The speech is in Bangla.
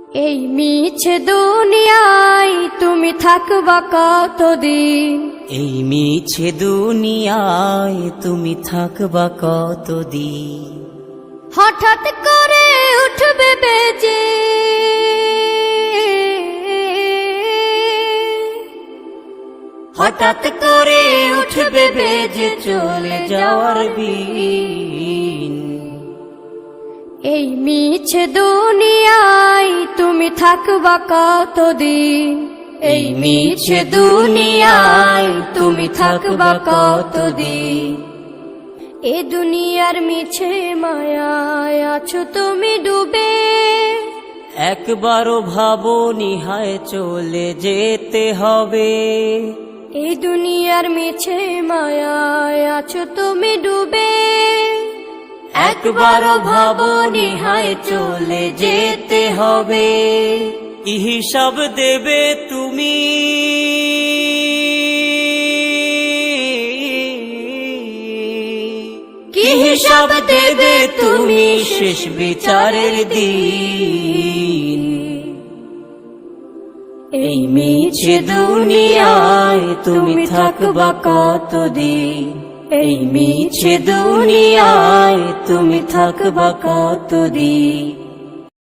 এই মিছে দুনিয়ায় তুমি থাকবা কতদিন? এই মিছে দুনিয়ায় তুমি থাকবা কতদিন? হঠাৎ করে উঠবে বেজে, হঠাৎ করে উঠবে বেজে চলে যাওয়ার বিন। এই মিছে দুনিয়ায় তুমি থাকবা কতদিন? এই মিছে দুনিয়ায় তুমি থাকবা কতদিন? এ দুনিয়ার মিছে মায়ায় আছো তুমি ডুবে, একবারও ভাবনি হায় চলে যেতে হবে। এই দুনিয়ার মিছে মায়ায় আছো তুমি ডুবে, একবারও ভাবনি হায় চলে যেতে হবে। কি হিসাব দেবে তুমি? কি হিসাব দেবে তুমি শেষ বিচারের দিন? এই মিছে দুনিয়ায় তুমি থাকবা কতদিন? এই মিছে দুনিয়ায় তুমি থাকবা কতদিন?